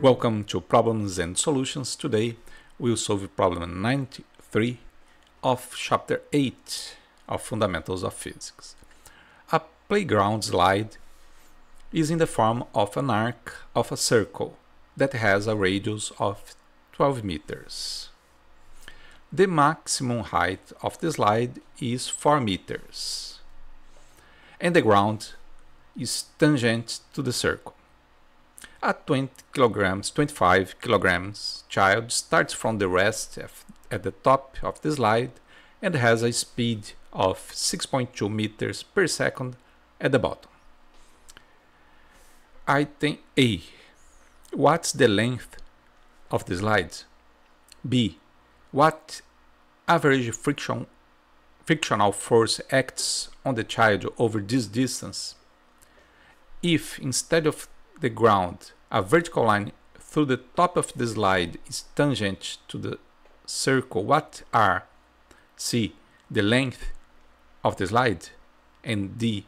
Welcome to Problems and Solutions. Today we'll solve problem 93 of chapter 8 of Fundamentals of Physics. A playground slide is in the form of an arc of a circle that has a radius of 12 meters. The maximum height of the slide is 4 meters, and the ground is tangent to the circle. A 25 kilograms child starts from the rest at the top of the slide and has a speed of 6.2 meters per second at the bottom. Item A. What's the length of the slide? B. What average frictional force acts on the child over this distance? If instead of the ground, a vertical line through the top of the slide is tangent to the circle, what are C. the length of the slide, and D.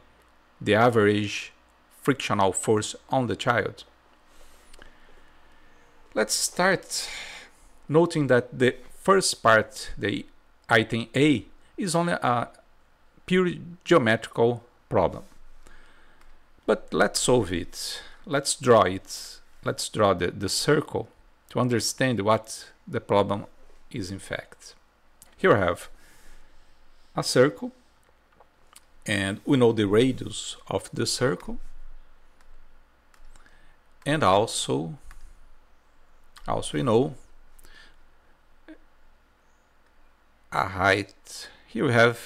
the average frictional force on the child? Let's start noting that the first part, the item A, is only a pure geometrical problem. But let's solve it. Let's draw it. Let's draw the circle to understand what the problem is in fact. Here I have a circle, and we know the radius of the circle, and also we know a height. Here we have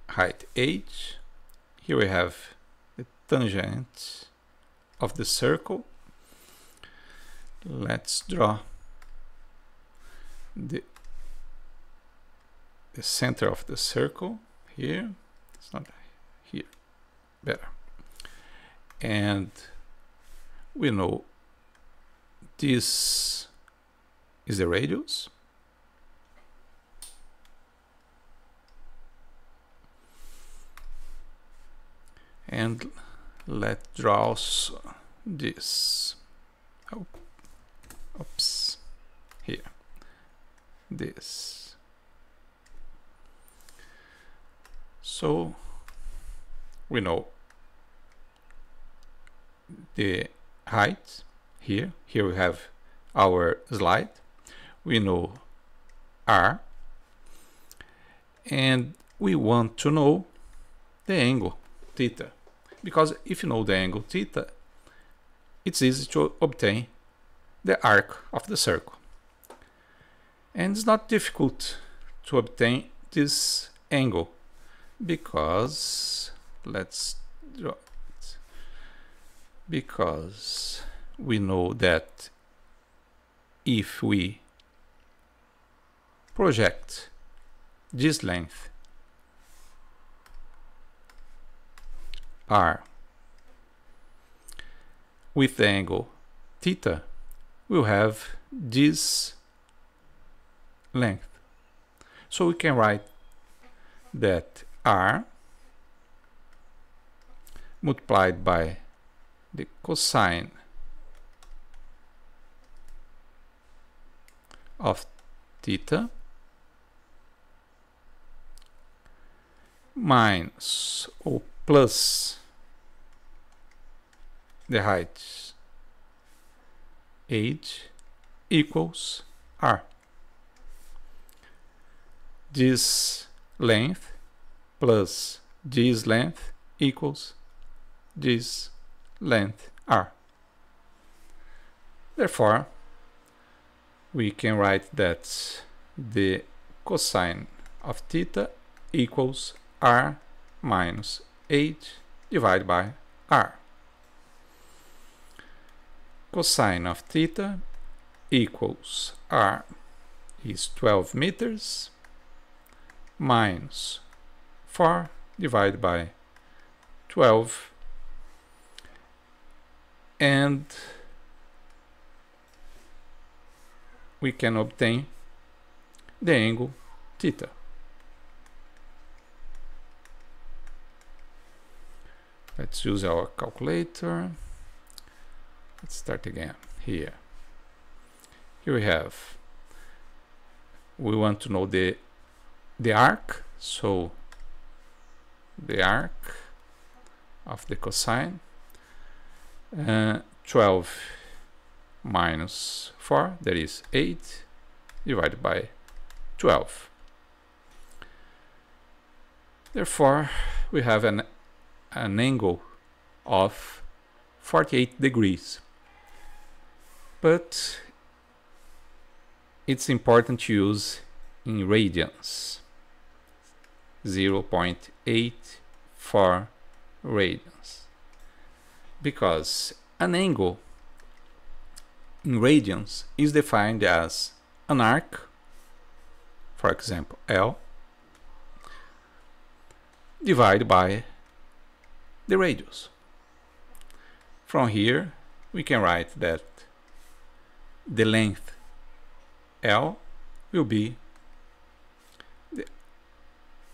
height h. Here we have the tangent of the circle. Let's draw the center of the circle here. It's not here, better. And we know this is the radius. And let's draw also this. Oops, here. This. So we know the height here. Here we have our slide. We know R, and we want to know the angle theta. Because if you know the angle theta, it's easy to obtain the arc of the circle. And it's not difficult to obtain this angle, because let's draw it. Because we know that if we project this length R with the angle theta, we'll have this length. So we can write that R multiplied by the cosine of theta minus or plus the height h equals R. This length plus this length equals this length R. Therefore, we can write that the cosine of theta equals R minus h divided by R. Cosine of theta equals R is 12 meters minus 4 divided by 12, and we can obtain the angle theta. Let's use our calculator. Let's start again here. Here we want to know the arc, so the arc of the cosine, 12 minus 4, that is 8, divided by 12. Therefore, we have an angle of 48 degrees. But it's important to use in radians, 0.84 radians, because an angle in radians is defined as an arc, for example L, divided by the radius. From here we can write that the length L will be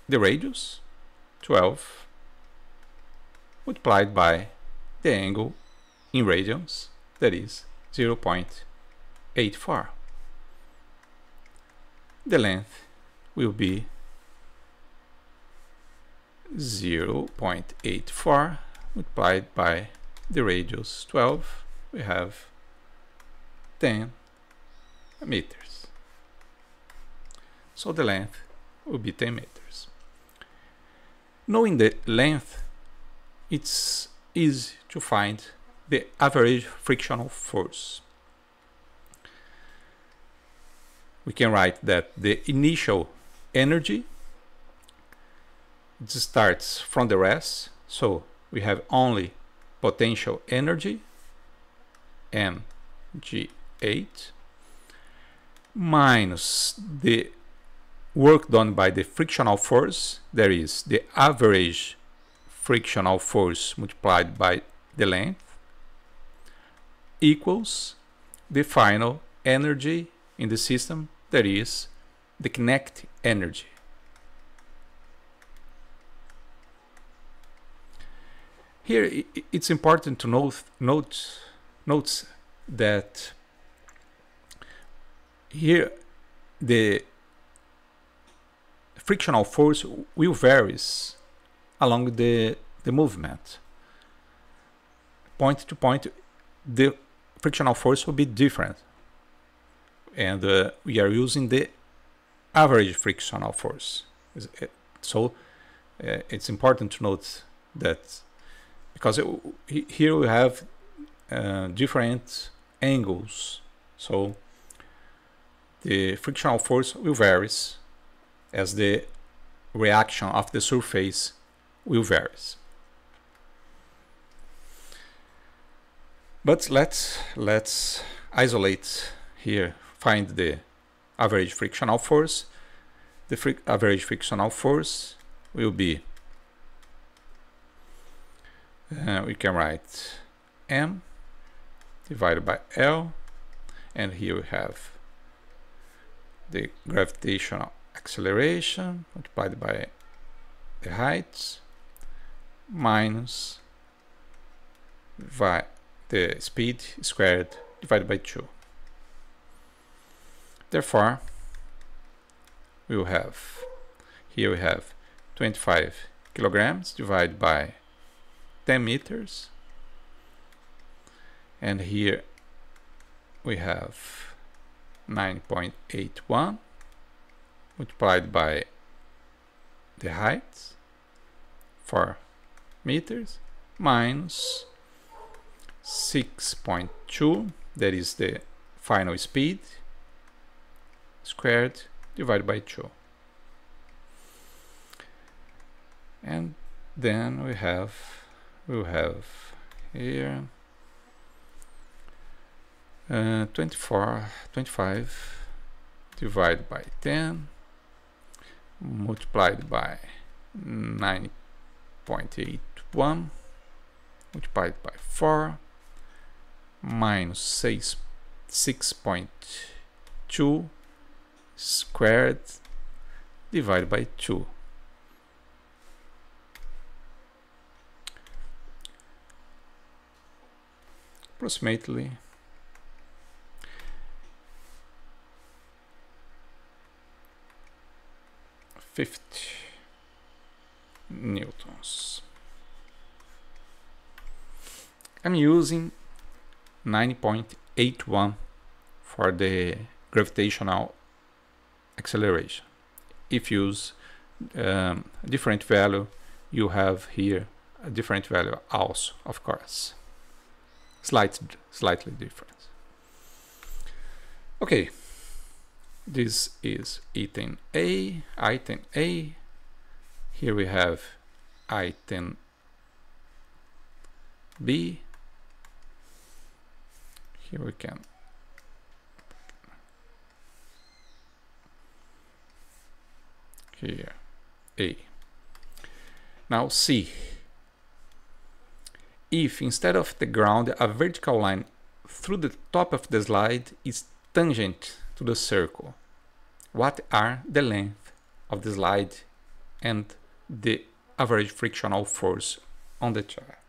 the radius 12 multiplied by the angle in radians, that is 0.84. The length will be 0.84 multiplied by the radius 12. We have 10 meters. So the length will be 10 meters. Knowing the length, it's easy to find the average frictional force. We can write that the initial energy, it starts from the rest, so we have only potential energy, mg8, minus the work done by the frictional force, that is the average frictional force multiplied by the length, equals the final energy in the system, that is the kinetic energy. Here it's important to note that here the frictional force will vary along the movement. Point to point, the frictional force will be different, and we are using the average frictional force. So it's important to note that, because here we have different angles, so the frictional force will vary as the reaction of the surface will vary. But let's isolate here, find the average frictional force. The average frictional force will be, we can write m divided by L, and here we have the gravitational acceleration multiplied by the height minus the speed squared divided by 2. Therefore, we will have, here we have 25 kilograms divided by 10 meters, and here we have 9.81 multiplied by the height, 4 meters, minus 6.2, that is the final speed, squared divided by 2. And then we will have here 25 divided by 10 multiplied by 9.81 multiplied by 4 minus 6.2 squared divided by 2. approximately 50 newtons. I'm using 9.81 for the gravitational acceleration. If you use a different value, you have here a different value also, of course. Slightly different. Okay, this is item A. Here we have item B. Here we can here A. Now C. If instead of the ground a vertical line through the top of the slide is tangent to the circle, what are the length of the slide and the average frictional force on the chair?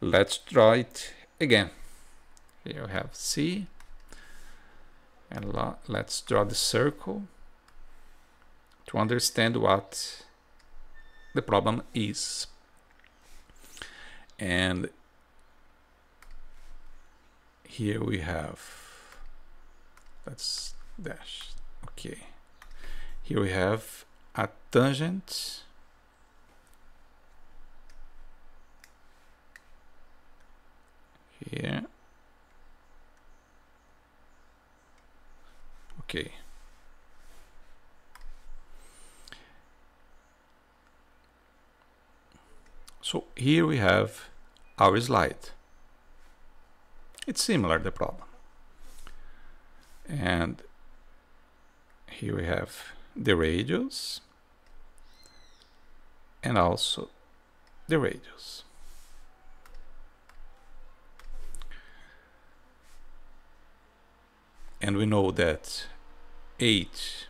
Let's draw it again. Here we have C, and let's draw the circle to understand what the problem is. And here we have, let's dash, okay. Here we have a tangent here. Okay. So here we have our slide. It's similar, the problem. And here we have the radius and also the radius. And we know that h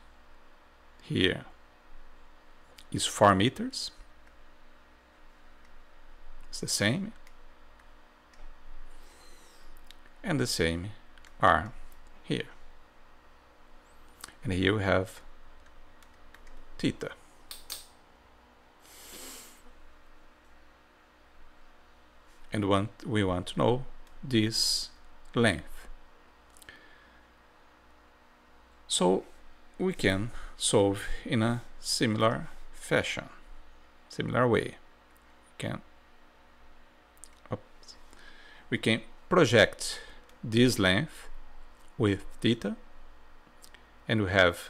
here is 4 meters. It's the same. And the same r here. And here we have theta. And we want to know this length. So we can solve in a similar fashion, similar way. We can project this length with theta, and we have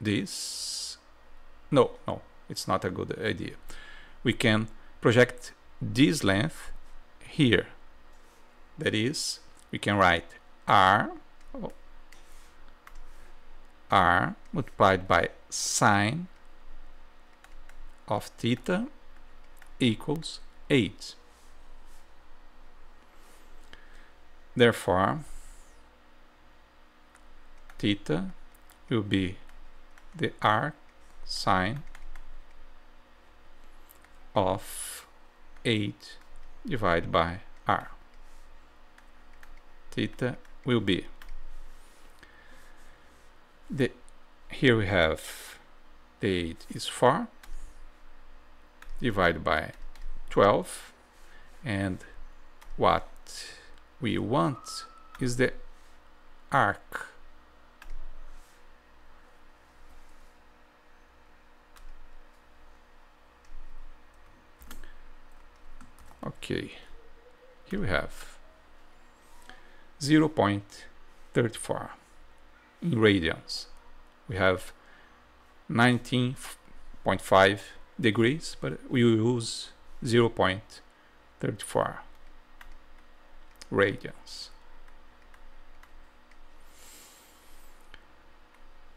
this. No, it's not a good idea. We can project this length here. That is, we can write r multiplied by sine of theta equals 8. Therefore, theta will be the arc sine of 8 divided by r. Theta will be here we have the 8 is 4 divided by 12, and what we want is the arc. Okay, here we have 0.34 in radians. We have 19.5 degrees, but we will use 0.34 radians.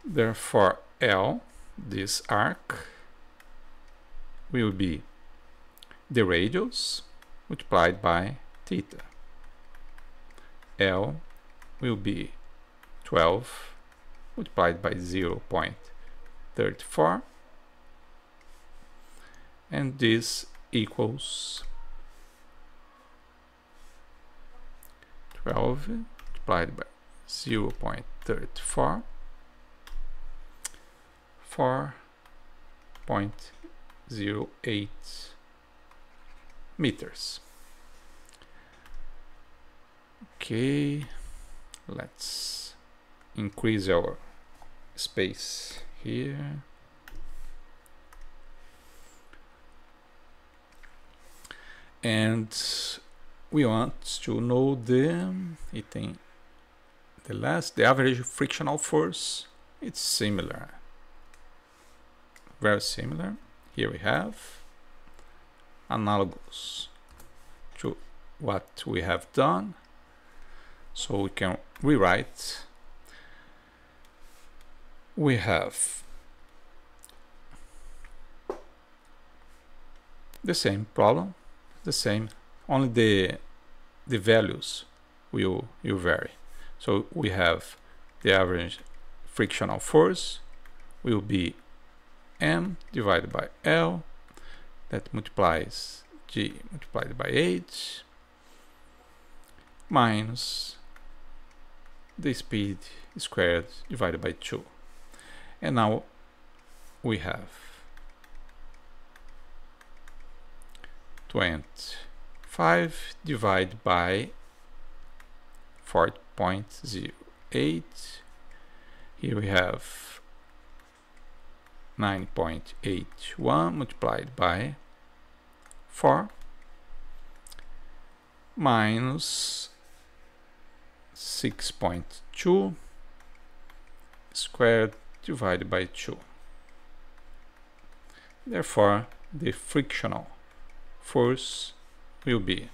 Therefore, L, this arc, will be the radius multiplied by theta. L will be 12 multiplied by 0.34, and this equals 12 multiplied by 0.34, 4.08 meters. Okay, let's increase our space here. And we want to know the average frictional force. It's similar, very similar. Here we have analogous to what we have done, so we can rewrite. We have the same problem, the same, only the values will vary. So we have the average frictional force will be M divided by L, that multiplies G multiplied by H, minus the speed squared divided by 2. And now we have 25 divided by 4.08. Here we have 9.81 multiplied by 4 minus 6.2 squared divided by 2. Therefore, the frictional force will be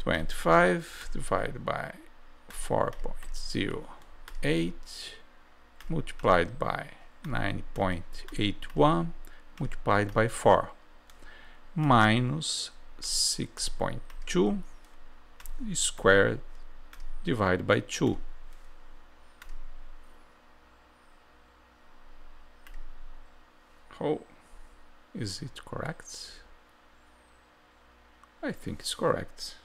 25 divided by 4.08 multiplied by 9.81 multiplied by 4 minus 6.2 squared divided by 2. Oh, is it correct? I think it's correct.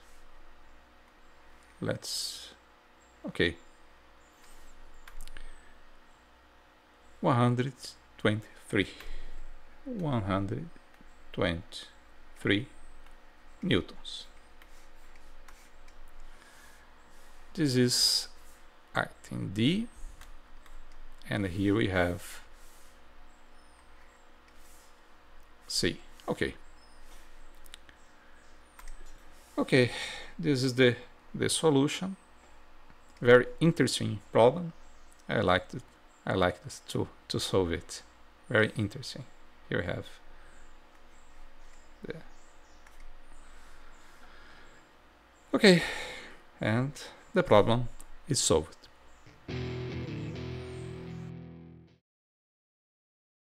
Okay. 123 newtons. This is item D, and here we have C. Okay, this is the solution. Very interesting problem. I liked it. I like this to solve it. Very interesting. Here we have the okay, and the problem is solved.